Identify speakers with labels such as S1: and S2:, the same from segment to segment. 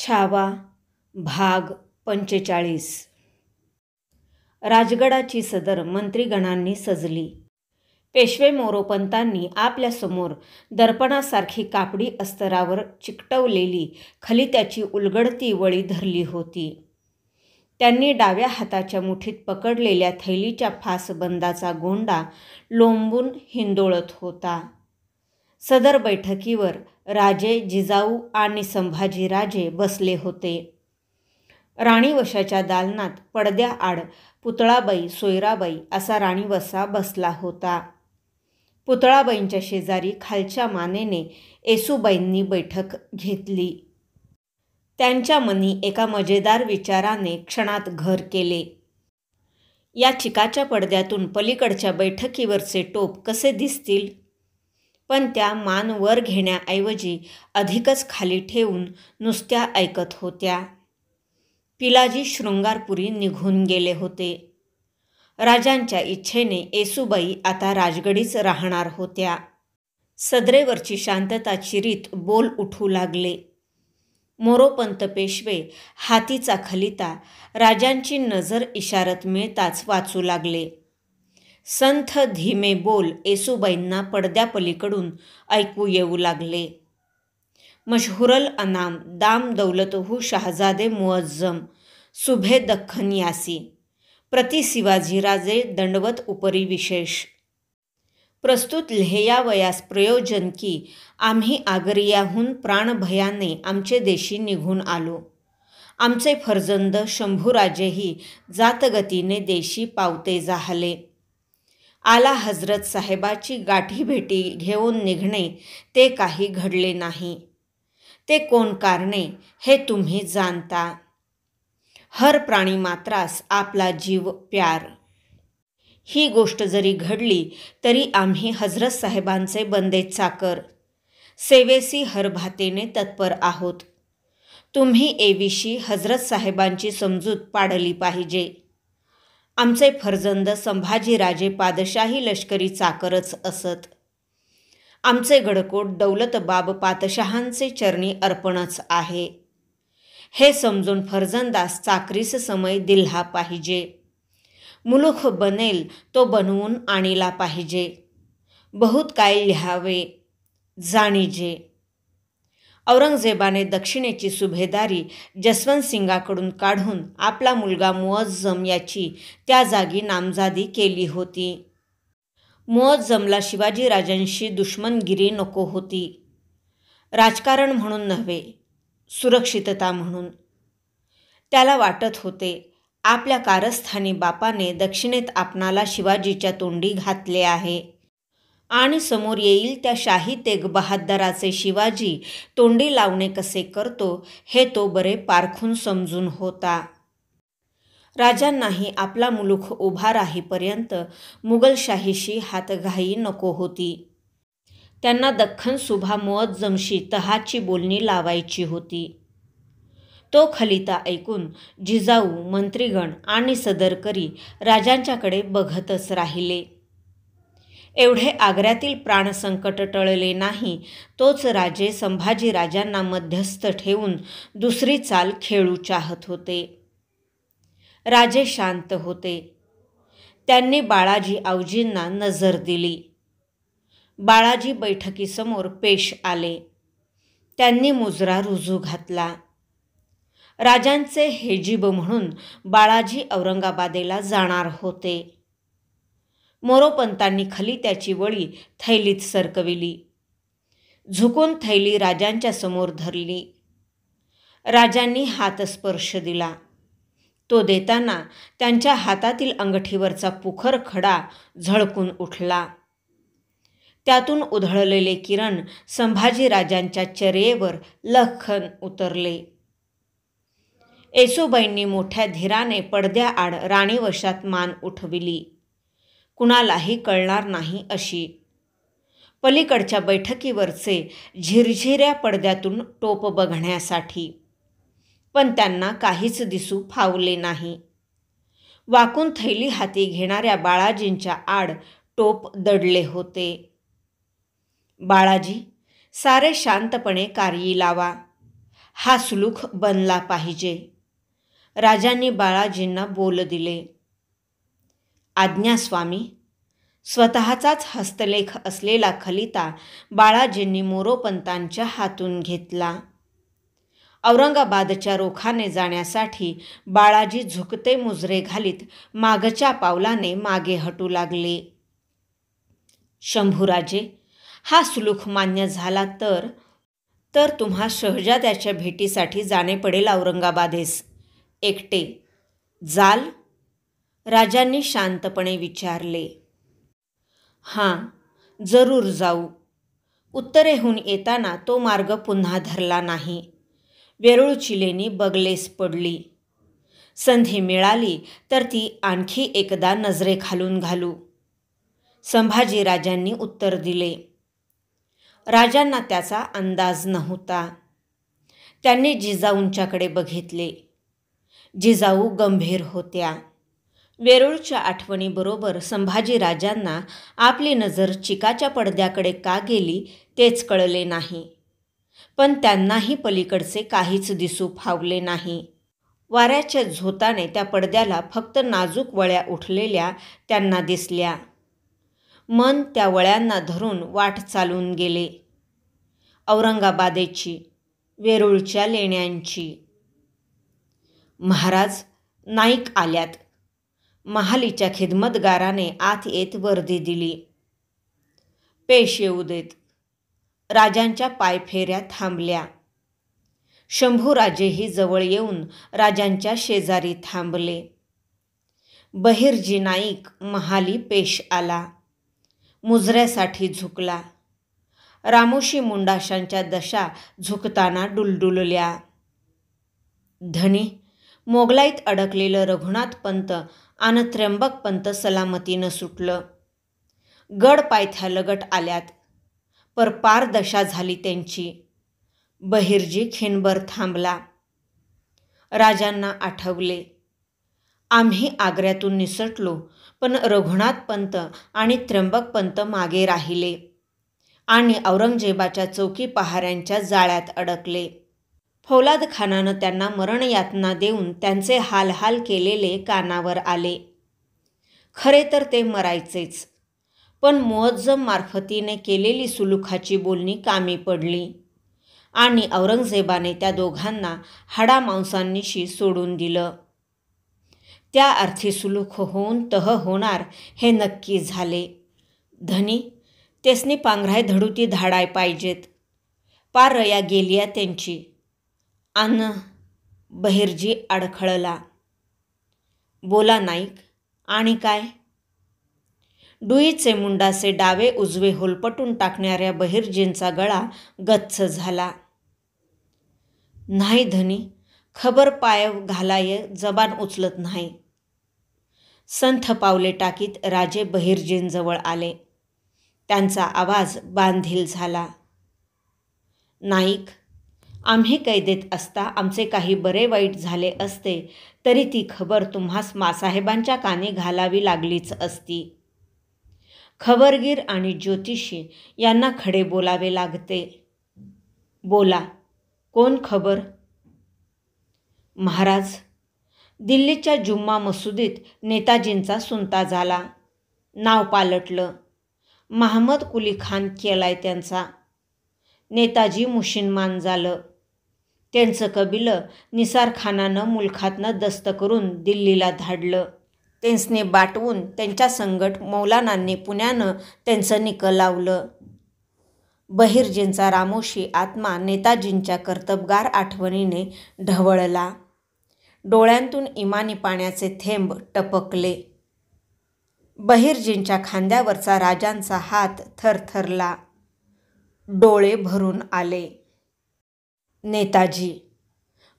S1: छावा भाग 45. राजगडाची सदर मंत्रीगणांनी सजली. पेशवे मोरोपंतांनी आपल्यासमोर दर्पणासारखी कापडी अस्तरावर चिकटवलेली खलित्याची उलगडती वळी धरली होती. त्यांनी डाव्या हाताच्या मुठीत पकडलेल्या थैलीच्या फासबंदाचा गोंडा लोंबून हिंदोळत होता. सदर बैठकीवर राजे, जिजाऊ आणि संभाजीराजे बसले होते. राणीवशाच्या दालनात पडद्याआड पुतळाबाई, सोयराबाई असा राणीवसा बसला होता. पुतळाबाईंच्या शेजारी खालच्या मानेने येसूबाईंनी बैठक घेतली. त्यांच्या मनी एका मजेदार विचाराने क्षणात घर केले. या चिकाच्या पडद्यातून पलीकडच्या बैठकीवरचे टोप कसे दिसतील? पण त्या मान वर घेण्याऐवजी अधिकच खाली ठेवून नुसत्या ऐकत होत्या. पिलाजी शृंगारपुरी निघून गेले होते. राजांच्या इच्छेने येसूबाई आता राजगडीच राहणार होत्या. सदरेवरची शांतता चिरीत बोल उठू लागले. मोरोपंत पेशवे हातीचा खलिता राजांची नजर इशारत मिळताच वाचू लागले. संथ धीमे बोल येसूबाईंना पडद्यापलीकडून ऐकू येऊ लागले. मशहुरल अनाम दाम दौलतहू शहाजादे मुअज्जम सुभे दख्खन यासी प्रति शिवाजीराजे दंडवत उपरी विशेष. प्रस्तुत लिहावयास प्रयोजन की आम्ही आगरियाहून प्राणभयाने आमचे देशी निघून आलो. आमचे फर्जंद शंभूराजेही जातगतीने देशी पावते जाहले. आला हजरत साहेबाची गाठीभेटी घेऊन निघणे ते काही घडले नाही. ते कोण कारणे हे तुम्ही जाणता. हर प्राणी मात्रास आपला जीव प्यार. ही गोष्ट जरी घडली तरी आम्ही हजरत साहेबांचे बंदे चाकर, सेवेसी हरभातेने तत्पर आहोत. तुम्ही एविषयी हजरत साहेबांची समजूत पाडली पाहिजे. आमचे फर्जंद संभाजीराजे पादशाही लष्करी चाकरच असत. आमचे गडकोट दौलतबाब पातशहांचे चरणी अर्पणच आहे. हे समजून फर्जंदास चाकरीस समय दिला पाहिजे. मुलूख बनेल तो बनवून आणिला पाहिजे. बहुत काय लिहावे जाणीजे. औरंगजेबाने दक्षिणेची सुभेदारी जसवंत सिंगाकडून काढून आपला मुलगा मुअज्जम याची त्या जागी नामजादी केली होती. मुअज्जमला शिवाजीराजांशी दुश्मनगिरी नको होती. राजकारण म्हणून नव्हे, सुरक्षितता म्हणून. त्याला वाटत होते आपल्या कारस्थानी बापाने दक्षिणेत आपणाला शिवाजीच्या तोंडी घातले आहे आणि समोर येईल त्या शाही तेग बहादराचे शिवाजी तोंडी लावणे कसे करतो हे तो बरे पारखून समजून होता. राजांनाही आपला मुलूख उभा राहीपर्यंत मुघलशाहीशी हातघाई नको होती. त्यांना दख्खन सुभा मुअज्जमशी तहाची बोलणी लावायची होती. तो खलिता ऐकून जिजाऊ, मंत्रीगण आणि सदरकरी राजांच्याकडे बघतच राहिले. एवढे आग्र्यातील प्राणसंकट टळले नाही तोच राजे संभाजीराजांना मध्यस्थ ठेवून दुसरी चाल खेळू चाहत होते. राजे शांत होते. त्यांनी बाळाजी आवजींना नजर दिली. बाळाजी बैठकीसमोर पेश आले. त्यांनी मुजरा रुजू घातला. राजांचे हेजीब म्हणून बाळाजी औरंगाबादेला जाणार होते. मोरोपंतांनी खलित्याची वळी थैलीत सरकविली. झुकून थैली राजांच्या समोर धरली. राजांनी हातस्पर्श दिला. तो देताना त्यांच्या हातातील अंगठीवरचा पुखर खडा झळकून उठला. त्यातून उधळलेले किरण संभाजीराजांच्या चर्येवर लख्खन उतरले. येसूबाईंनी मोठ्या धीराने पडद्याआड राणीवशात मान उठविली. कुणालाही कळणार नाही अशी. पलीकडच्या बैठकीवरचे झिरझिऱ्या पडद्यातून टोप बघण्यासाठी. पण त्यांना काहीच दिसू फावले नाही. वाकून थैली हाती घेणाऱ्या बाळाजींच्या आड टोप दडले होते. बाळाजी, सारे शांतपणे कार्यी लावा. हा सुलूक बनला पाहिजे. राजांनी बाळाजींना बोल दिले. आज्ञा स्वामी. स्वतःचाच हस्तलेख असलेला खलिता बाळाजींनी मोरोपंतांच्या हातून घेतला. औरंगाबादच्या रोखाने जाण्यासाठी बाळाजी झुकते मुजरे घालीत मागच्या पावलाने मागे हटू लागले. शंभूराजे, हा सुलूक मान्य झाला तर तुम्हा शहजाद्याच्या भेटीसाठी जाणे पडेल औरंगाबादेस. एकटे जाल? राजांनी शांतपणे विचारले. हां, जरूर जाऊ. उत्तरेहून येताना तो मार्ग पुन्हा धरला नाही. वेरूळची लेणी बगलेस पडली. संधी मिळाली तर ती आणखी एकदा नजरेखालून घालू. संभाजीराजांनी उत्तर दिले. राजांना त्याचा अंदाज नव्हता. त्यांनी जिजाऊंच्याकडे बघितले. जिजाऊ गंभीर होत्या. वेरूळच्या आठवणीबरोबर संभाजीराजांना आपली नजर चिकाच्या पडद्याकडे का गेली तेच कळले नाही. पण त्यांनाही पलीकडचे काहीच दिसू फावले नाही. वाऱ्याच्या झोताने त्या पडद्याला फक्त नाजूक वळ्या उठलेल्या त्यांना दिसल्या. मन त्या वळ्यांना धरून वाट चालून गेले. औरंगाबादेची, वेरूळच्या लेण्यांची. महाराज, नाईक आल्यात. महालीच्या खिदमतगाराने आत येत वर्दी दिली. पेश येऊ देत. राजांच्या पायफेऱ्या थांबल्या. शंभूराजेही जवळ येऊन राजांच्या शेजारी थांबले. बहिर्जी नाईक महाली पेश आला. मुजऱ्यासाठी झुकला. रामोशी मुंडाशांच्या दशा झुकताना डुलडुलल्या. धनी, मोगलाईत अडकलेलं रघुनाथ पंत आणि त्र्यंबक पंत सलामतीनं सुटलं. गड पायथ्या लगट आल्यात. पर पार दशा झाली त्यांची. बहिर्जी खिणभर थांबला. राजांना आठवले. आम्ही आग्र्यातून निसटलो, पण रघुनाथ पंत आणि त्र्यंबक पंत मागे राहिले आणि औरंगजेबाच्या चौकी पहाऱ्यांच्या जाळ्यात अडकले. फौलाद खानानं त्यांना मरणयातना देऊन त्यांचे हाल केलेले कानावर आले. खरे तर ते मरायचेच, पण मुअज्जम मार्फतीने केलेली सुलुखाची बोलणी कामी पडली आणि औरंगजेबाने त्या दोघांना हाडामांसांनिशी सोडून दिलं. त्या अर्थी सुलूख होऊन तह होणार हे नक्की झाले. धनी, तेसनी पांघराय धडुती धाडाय पाहिजेत. पार रया गेलिया त्यांची. अन बहिर्जी अडखळला. बोला नाईक, आणि काय? डुईचे मुंडासे डावे उजवे होलपटून टाकणाऱ्या बहिर्जींचा गळा गच्च झाला. नाही धनी, खबर पाय घालाय जबान उचलत नाही. संथ पावले टाकीत राजे बहिर्जींजवळ आले. त्यांचा आवाज बांधील झाला. नाईक, आम्ही कैदेत असता आमचे काही बरे वाईट झाले असते तरी ती खबर तुम्हास मासाहेबांच्या कानी घालावी लागलीच असती. खबरगीर आणि ज्योतिषी यांना खडे बोलावे लागते. बोला, कोण खबर? महाराज, दिल्लीच्या जुम्मा मसुदीत नेताजींचा सुनता झाला. नाव पालटलं. महमद कुली खान केलाय त्यांचा. नेताजी मुशिनमान झालं. त्यांचं कबिलं निसार खानानं मुलखातनं दस्त करून दिल्लीला धाडलं. त्यांसने बाटवून त्यांच्या संगट मौलानांनी पुण्यानं त्यांचं निकं लावलं. बहिर्जींचा रामोशी आत्मा नेताजींच्या कर्तबगार आठवणीने ढवळला. डोळ्यांतून इमानी पाण्याचे थेंब टपकले. बहिर्जींच्या खांद्यावरचा राजांचा हात थरथरला. डोळे भरून आले. नेताजी,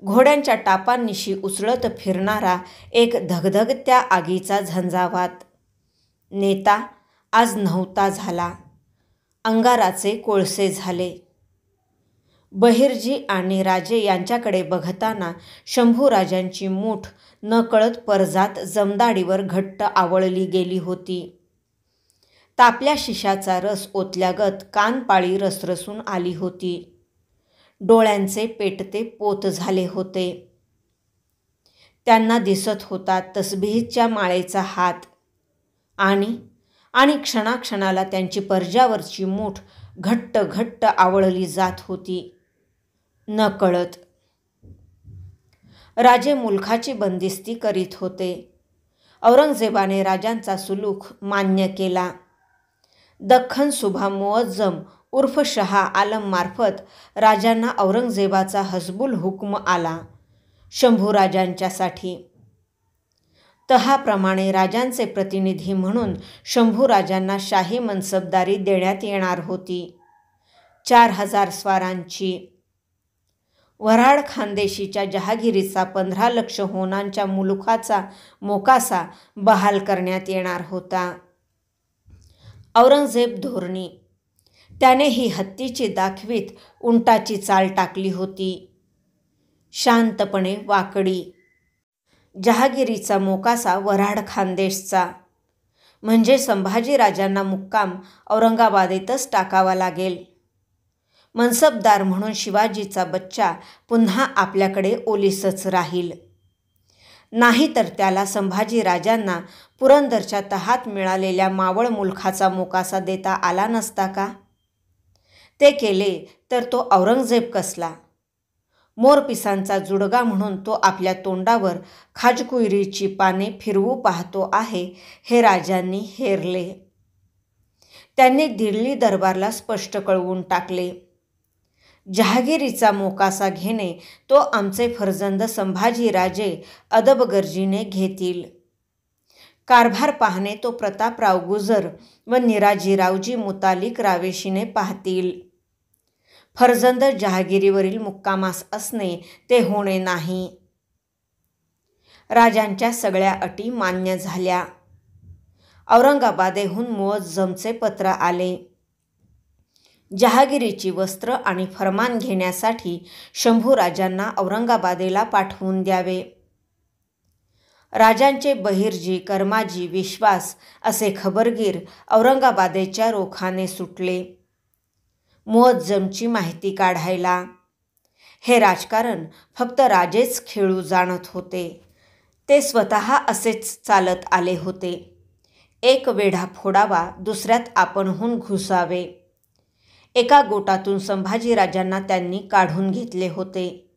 S1: घोड्यांच्या टापांनिशी उचलत फिरणारा एक धगधगत्या आगीचा झंझावात. नेता आज नव्हता झाला. अंगाराचे कोळसे झाले. बहिर्जी आणि राजे यांच्याकडे बघताना शंभूराजांची मूठ नकळत परजात जमदाडीवर घट्ट आवळली गेली होती. तापल्या शिशाचा रस ओतल्यागत कानपाळी रसरसून आली होती. डोळ्यांचे पेटते पोत झाले होते. त्यांना दिसत होता तसबिहीच्या माळेचा हात आणि क्षणाक्षणाला त्यांची पर्जावरची मूठ घट्ट घट्ट आवळली जात होती. नकळत राजे मुलखाची बंदिस्ती करीत होते. औरंगजेबाने राजांचा सुलूक मान्य केला. दख्खन सुभा मुअज्जम उर्फ शहा आलम मार्फत राजांना औरंगजेबाचा हसबुल हुक्म आला शंभूराजांच्यासाठी. तहाप्रमाणे राजांचे प्रतिनिधी म्हणून शंभूराजांना शाही मनसबदारी देण्यात येणार होती. 4000 स्वारांची. वऱ्हाड खानदेशीच्या जहागिरीचा 15 लक्ष होनांच्या मुलुखाचा मोकासा बहाल करण्यात येणार होता. औरंगजेब धोरणी. त्याने ही हत्तीची दाखवीत उंटाची चाल टाकली होती. शांतपणे वाकडी. जहागिरीचा मोकासा वऱ्हाड खानदेशचा. म्हणजे संभाजीराजांना मुक्काम औरंगाबादेतच टाकावा लागेल. मनसबदार म्हणून शिवाजीचा बच्चा पुन्हा आपल्याकडे ओलीसच राहील. नाहीतर त्याला संभाजीराजांना पुरंदरच्या तहात मिळालेल्या मावळ मुलखाचा मोकासा देता आला नसता का? ते केले तर तो औरंगजेब कसला? मोरपिसांचा जुडगा म्हणून तो आपल्या तोंडावर खाजकुयरीची पाने फिरवू पाहतो आहे हे राजांनी हेरले. त्यांनी दिल्ली दरबारला स्पष्ट कळवून टाकले. जहागिरीचा मोकासा घेणे तो आमचे फर्जंद संभाजीराजे अदबगर्जीने घेतील. कारभार पाहणे तो प्रतापराव गुजर व निराजीरावजी मुतालिक रावेशीने पाहतील. फर्जंद जहागिरीवरील मुक्कामास असणे ते होणे नाही. राजांच्या सगळ्या अटी मान्य झाल्या. औरंगाबादेहून मुअज्जमचे पत्र आले. जहागिरीची वस्त्र आणि फरमान घेण्यासाठी शंभूराजांना औरंगाबादेला पाठवून द्यावे. राजांचे बहिर्जी कर्माजी विश्वास असे खबरगीर औरंगाबादेच्या रोखाने सुटले मुअज्जमची माहिती काढायला. हे राजकारण फक्त राजेच खेळू जाणत होते. ते स्वतः असेच चालत आले होते. एक वेढा फोडावा, दुसऱ्यात आपणहून घुसावे. एका गोटातून संभाजीराजांना त्यांनी काढून घेतले होते.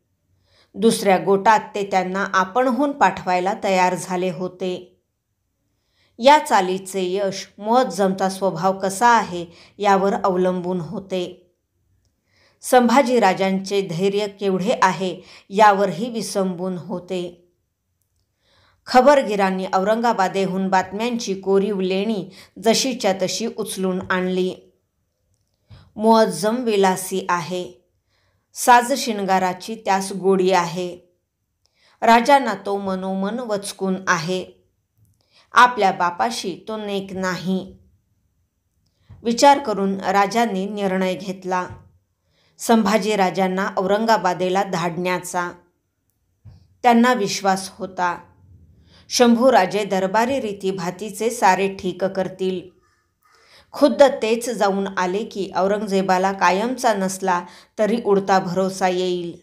S1: दुसऱ्या गोटात ते त्यांना आपणहून पाठवायला तयार झाले होते. या चालीचे यश मुअज्जमचा स्वभाव कसा आहे यावर अवलंबून होते. संभाजीराजांचे धैर्य केवढे आहे यावरही विसंबून होते. खबरगिरांनी औरंगाबादेहून बातम्यांची कोरीव लेणी जशीच्या तशी उचलून आणली. मुअज्जम विलासी आहे. साजशिंगाराची त्यास गोडी आहे. राजांना तो मनोमन वचकून आहे. आपल्या बापाशी तो नेक नाही. विचार करून राजांनी निर्णय घेतला संभाजीराजांना औरंगाबादेला धाडण्याचा. त्यांना विश्वास होता शंभूराजे दरबारी रीतीभातीचे सारे ठीक करतील. खुद्द तेच जाऊन आले की औरंगजेबाला कायमचा नसला तरी उडता भरोसा येईल.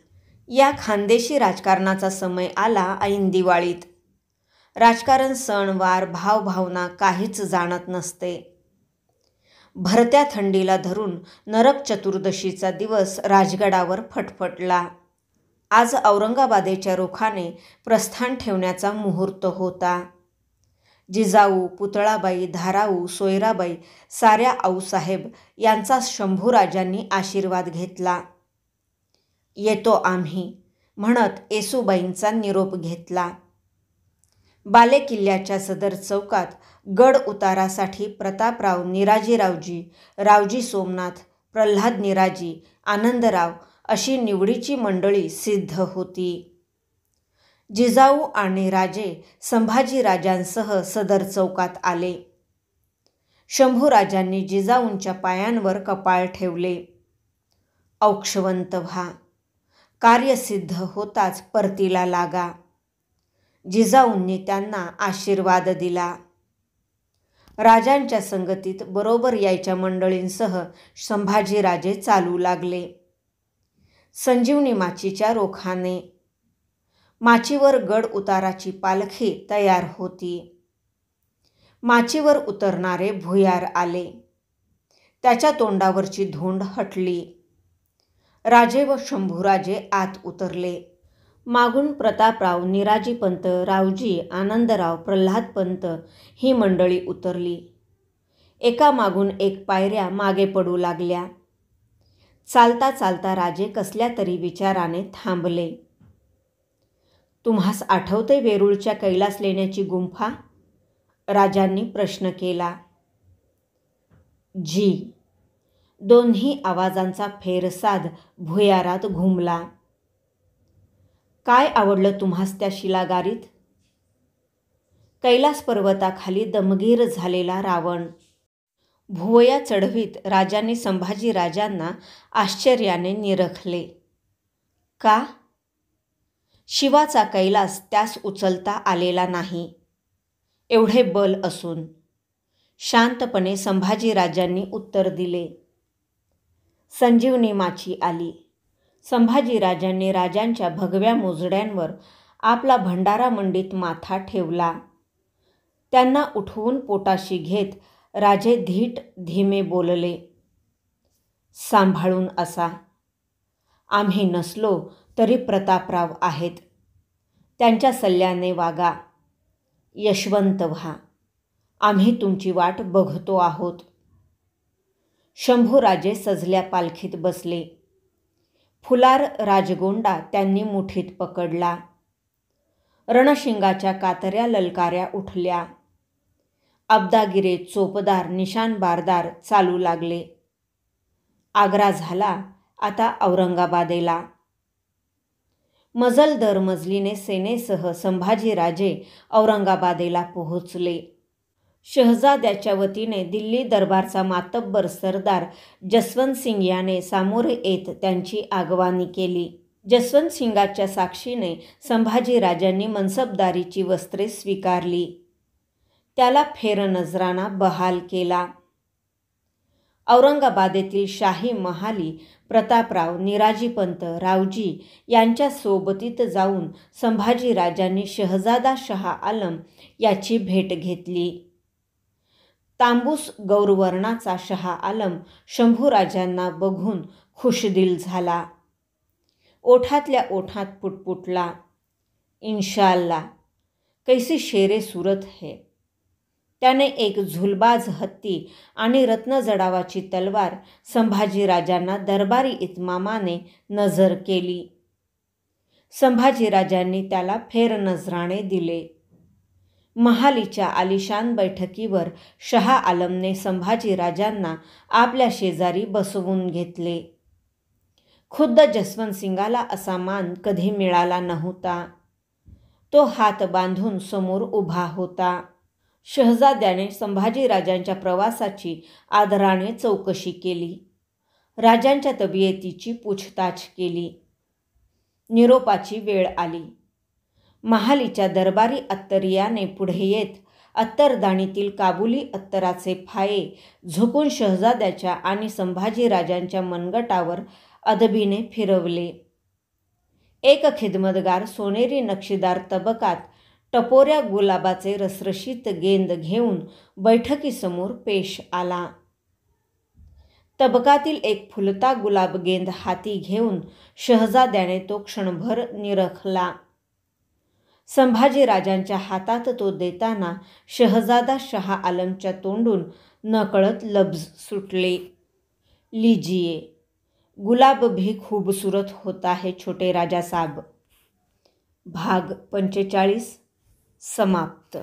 S1: या खानदेशी राजकारणाचा समय आला ऐन दिवाळीत. राजकारण सणवार भावभावना काहीच जाणत नसते. भरत्या थंडीला धरून नरक चतुर्दशीचा दिवस राजगडावर फटफटला. आज औरंगाबादेच्या रोखाने प्रस्थान ठेवण्याचा मुहूर्त होता. जिजाऊ, पुतळाबाई, धाराऊ, सोयराबाई साऱ्या आऊसाहेब यांचा शंभूराजांनी आशीर्वाद घेतला. येतो आम्ही म्हणत येसूबाईंचा निरोप घेतला. बालेकिल्ल्याच्या सदर चौकात गड उतारासाठी प्रतापराव, निराजीरावजी, रावजी सोमनाथ, प्रल्हाद निराजी, आनंदराव अशी निवडीची मंडळी सिद्ध होती. जिजाऊ आणि राजे संभाजीराजांसह सदर चौकात आले. शंभूराजांनी जिजाऊंच्या पायांवर कपाळ ठेवले. औक्षवंत व्हा, कार्यसिद्ध होताच परतीला लागा. जिजाऊंनी त्यांना आशीर्वाद दिला. राजांच्या संगतीत बरोबर यायच्या मंडळींसह संभाजीराजे चालू लागले. संजीवनी माचीच्या रोखाने. माचीवर गड उताराची पालखी तयार होती. माचीवर उतरणारे भुयार आले. त्याच्या तोंडावरची धुंड हटली. राजे व शंभूराजे आत उतरले. मागून प्रतापराव, निराजीपंत, रावजी, आनंदराव, प्रल्हादपंत ही मंडळी उतरली. एका मागून एक पायऱ्या मागे पडू लागल्या. चालता चालता राजे कसल्या तरी विचाराने थांबले. तुम्हास आठवते वेरूळच्या कैलास लेण्याची गुंफा? राजांनी प्रश्न केला. जी. दोन्ही आवाजांचा फेरसाद भुयारात घुमला. काय आवडलं तुम्हास त्या शिलागारीत? कैलास पर्वताखाली दमगीर झालेला रावण. भुवया चढवीत राजांनी संभाजी राजांना आश्चर्याने निरखले. का? शिवाचा कैलास त्यास उचलता आलेला नाही. एवढे बल असून. शांतपणे संभाजी राजांनी उत्तर दिले. संजीवनी माची आली. संभाजी राजांनी राजांच्या भगव्या मोजड्यांवर आपला भंडारा मंडित माथा ठेवला. त्यांना उठवून पोटाशी घेत राजे धीट धीमे बोलले. सांभाळून असा. आम्ही नसलो तरी प्रतापराव आहेत. त्यांच्या सल्ल्याने वागा. यशवंत व्हा. आम्ही तुमची वाट बघतो आहोत. शंभूराजे सजल्या पालखीत बसले. फुलार राजगोंडा त्यांनी मुठीत पकडला. रणशिंगाच्या कातऱ्या ललकाऱ्या उठल्या. अब्दागिरे, चोपदार, निशाणबारदार चालू लागले. आग्रा झाला आता औरंगाबादेला. मजल दर मजलीने सेनेसह संभाजीराजे औरंगाबादेला पोहोचले. शहजाद्याच्या वतीने दिल्ली दरबारचा मातब्बर सरदार जसवंतसिंग याने सामोरे येत त्यांची आगवानी केली. जसवंतसिंगाच्या साक्षीने संभाजीराजांनी मनसबदारीची वस्त्रे स्वीकारली. त्याला फेरनजराना बहाल केला. औरंगाबादेतील शाही महाली प्रतापराव, निराजीपंत, रावजी यांच्या सोबतीत जाऊन संभाजीराजांनी शहजादा शहा आलम याची भेट घेतली. तांबूस गौरवर्णाचा शहा आलम शंभूराजांना बघून खुशदिल झाला. ओठातल्या ओठात पुटपुटला. इंशाअल्लाह, कैसी शेरे सूरत है. त्याने एक झुलबाज हत्ती आणि रत्नजडावाची तलवार संभाजीराजांना दरबारी इतमामाने नजर केली. संभाजीराजांनी त्याला फेरनजराणे दिले. महालीच्या आलिशान बैठकीवर शहा आलमने संभाजीराजांना आपल्या शेजारी बसवून घेतले. खुद्द जसवंतसिंगाला असा मान कधी मिळाला नव्हता. तो हात बांधून समोर उभा होता. शहजाद्याने संभाजीराजांच्या प्रवासाची आदराने चौकशी केली. राजांच्या तब्येतीची पूछताछ केली. निरोपाची वेळ आली. महालीच्या दरबारी अत्तरियाने पुढे येत अत्तरदाणीतील काबुली अत्तराचे फाये झुकून शहजाद्याच्या आणि संभाजीराजांच्या मनगटावर अदबीने फिरवले. एक खिदमतगार सोनेरी नक्षीदार तबकात टपोऱ्या गुलाबाचे रसरशीत गेंद घेऊन बैठकीसमोर पेश आला. तबकातील एक फुलता गुलाब गेंद हाती घेऊन शहजाद्याने तो क्षणभर निरखला. संभाजीराजांच्या हातात तो देताना शहजादा शहा आलमच्या तोंडून नकळत लफ्ज सुटले. लीजिए, गुलाब भी खूबसूरत होता है छोटे राजा साहब. भाग 45 समाप्त.